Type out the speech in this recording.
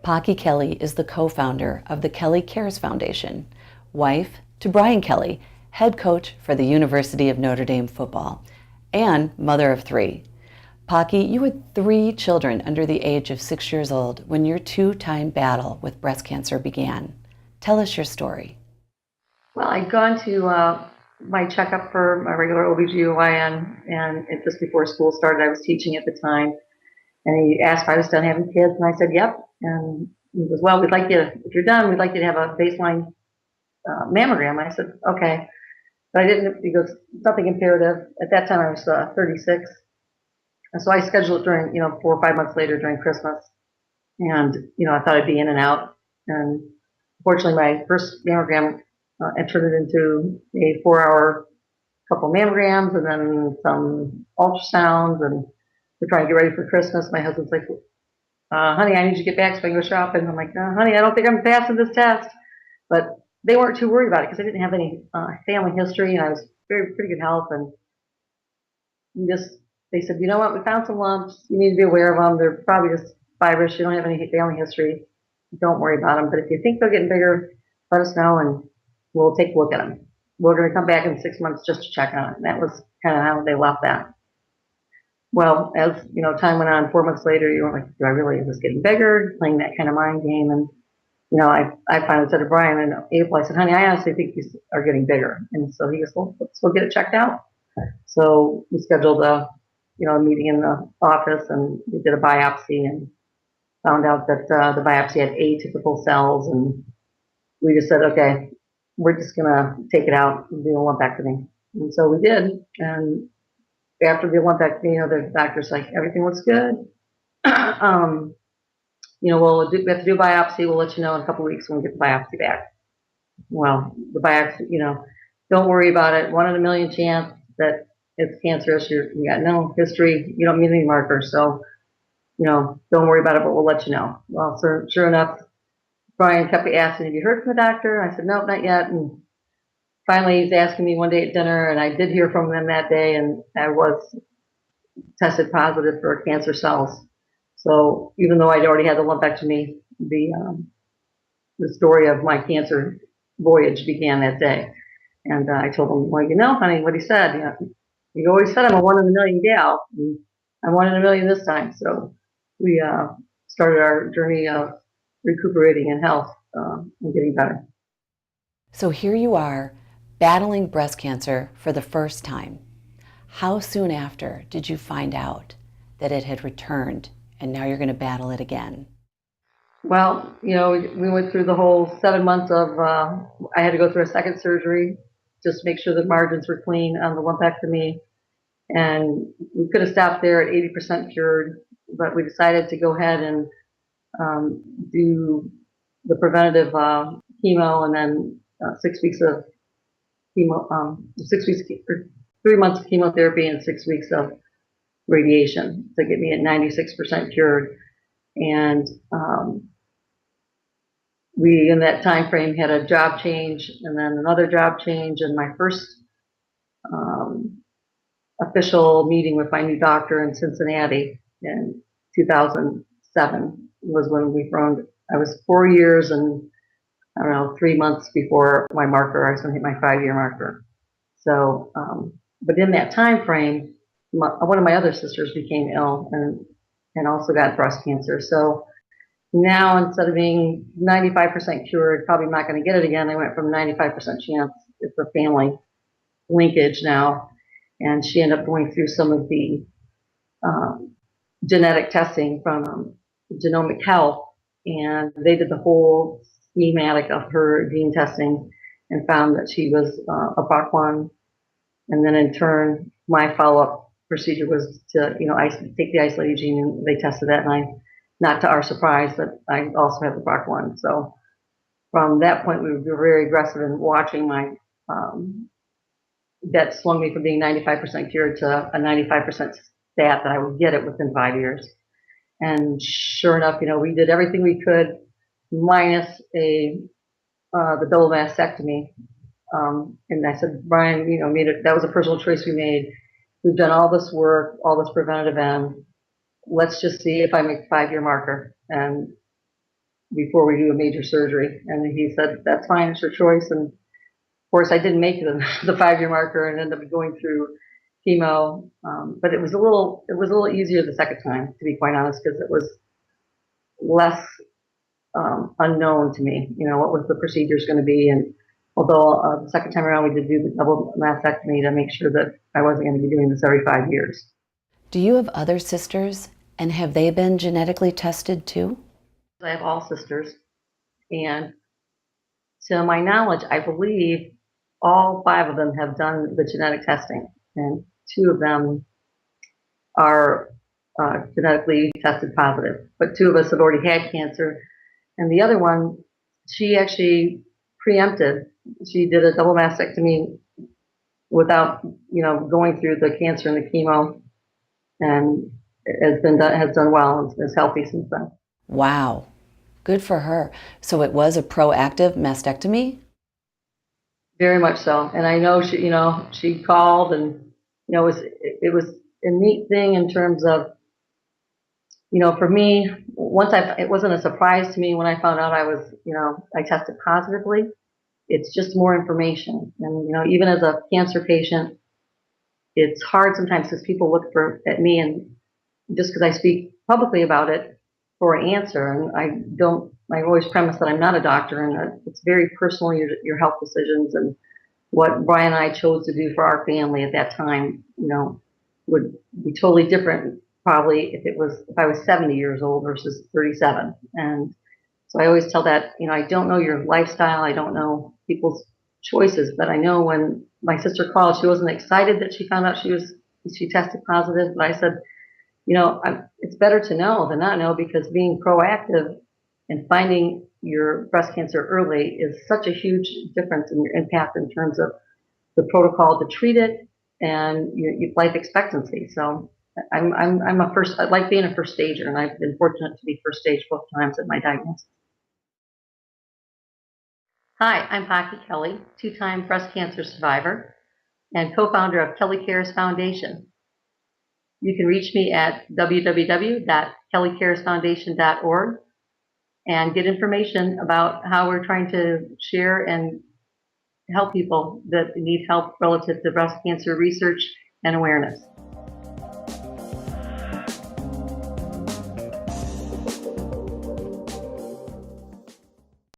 Paqui Kelly is the co-founder of the Kelly Cares Foundation, wife to Brian Kelly, head coach for the University of Notre Dame football, and mother of 3. Paqui, you had 3 children under the age of 6 years old when your 2-time battle with breast cancer began. Tell us your story. Well, I'd gone to my checkup for my regular OBGYN, and just before school started, I was teaching at the time, and he asked if I was done having kids, and I said, yep. And he goes, well, we'd like you, if you're done, we'd like you to have a baseline mammogram. I said, okay. But I didn't, he goes, nothing imperative. At that time, I was 36. And so I scheduled it during, 4 or 5 months later during Christmas. And, I thought I'd be in and out. And fortunately, my first mammogram, I turned it into a 4-hour couple mammograms and then some ultrasounds. And we're trying to get ready for Christmas. My husband's like, honey, I need you to get back so I can go shopping. I'm like, honey, I don't think I'm passing this test. But they weren't too worried about it because I didn't have any family history, and I was pretty good health. And they said, you know what, we found some lumps. You need to be aware of them. They're probably just fibrous. You don't have any family history. Don't worry about them. But if you think they're getting bigger, let us know, and we'll take a look at them. We're going to come back in 6 months just to check on it. And that was kind of how they left that. Well, as time went on, 4 months later, you were like, do I really, is this getting bigger? Playing that kind of mind game. And I finally said to Brian in April, I said, honey, I honestly think these are getting bigger. And so he goes, well, let's go get it checked out. So we scheduled a meeting in the office, and we did a biopsy and found out that the biopsy had atypical cells. And we just said, okay, we're just going to take it out and do a lumpectomy. And so we did. And after the lumpectomy, the doctor's like, everything looks good. We have to do a biopsy. We'll let you know in a couple of weeks when we get the biopsy back. Well, the biopsy, don't worry about it. 1 in a million chance that it's cancerous. You got no history. You don't need any markers. So, don't worry about it, but we'll let you know. Well, sure enough, Brian kept asking, have you heard from the doctor? I said, no, not yet. And finally, he's asking me one day at dinner, and I did hear from him that day, and I was tested positive for cancer cells. So even though I'd already had the lumpectomy, the story of my cancer voyage began that day. And I told him, well, honey, what he said. You always said I'm a 1 in a million gal. And I'm 1 in a million this time. So we started our journey of recuperating in health and getting better. So here you are, battling breast cancer for the first time. How soon after did you find out that it had returned and now you're going to battle it again? Well, we went through the whole 7 months of, I had to go through a second surgery just to make sure the margins were clean on the lumpectomy. And we could have stopped there at 80% cured, but we decided to go ahead and do the preventative chemo, and then 6 weeks of chemo, 3 months of chemotherapy and 6 weeks of radiation to get me at 96% cured. And we, in that time frame, had a job change and then another job change. And my first official meeting with my new doctor in Cincinnati in 2007 was when we found I was 4 years and 3 months before my marker. I was going to hit my 5-year marker. So, but in that time frame, one of my other sisters became ill and also got breast cancer. So now, instead of being 95% cured, probably not going to get it again, I went from 95% chance. It's a family linkage now. And she ended up going through some of the genetic testing from Genomic Health. And they did the whole schematic of her gene testing and found that she was a Paqui. And then in turn, my follow-up procedure was to, take the isolated gene, and they tested that, and not to our surprise, but I also have the Paqui. So from that point, we were very aggressive in watching my, that swung me from being 95% cured to a 95% stat that I would get it within 5 years. And sure enough, we did everything we could minus the double mastectomy. And I said, Brian, that was a personal choice we made. We've done all this work, all this preventative end. Let's just see if I make the 5-year marker. And before we do a major surgery. And he said, that's fine, it's your choice. And of course, I didn't make the 5-year marker and ended up going through chemo. But it was a little easier the second time, to be quite honest, because it was less unknown to me, what was the procedures going to be. And although the second time around we did do the double mastectomy to make sure that I wasn't going to be doing this every 5 years. Do you have other sisters, and have they been genetically tested too? I have all sisters, and to my knowledge, I believe all 5 of them have done the genetic testing, and 2 of them are genetically tested positive. But 2 of us have already had cancer, and the other one, she actually preempted. She did a double mastectomy without, going through the cancer and the chemo, and has done well and is healthy since then. Wow, good for her. So it was a proactive mastectomy? Very much so. And I know she called, and it was a neat thing in terms of, for me, it wasn't a surprise to me when I found out I tested positively. It's just more information. And, even as a cancer patient, it's hard sometimes because people look at me, and just because I speak publicly about it, for an answer. And I always premise that I'm not a doctor, and that it's very personal, your health decisions. And what Brian and I chose to do for our family at that time, would be totally different probably if I was 70 years old versus 37. And so I always tell that, I don't know your lifestyle, I don't know people's choices, but I know when my sister called, she wasn't excited that she found out she tested positive, but I said, it's better to know than not know, because being proactive and finding your breast cancer early is such a huge difference in your impact in terms of the protocol to treat it and your life expectancy. So I like being a first stager, and I've been fortunate to be first stage both times at my diagnosis. Hi, I'm Paqui Kelly, 2-time breast cancer survivor and co-founder of Kelly Cares Foundation. You can reach me at www.kellycaresfoundation.org and get information about how we're trying to share and help people that need help relative to breast cancer research and awareness.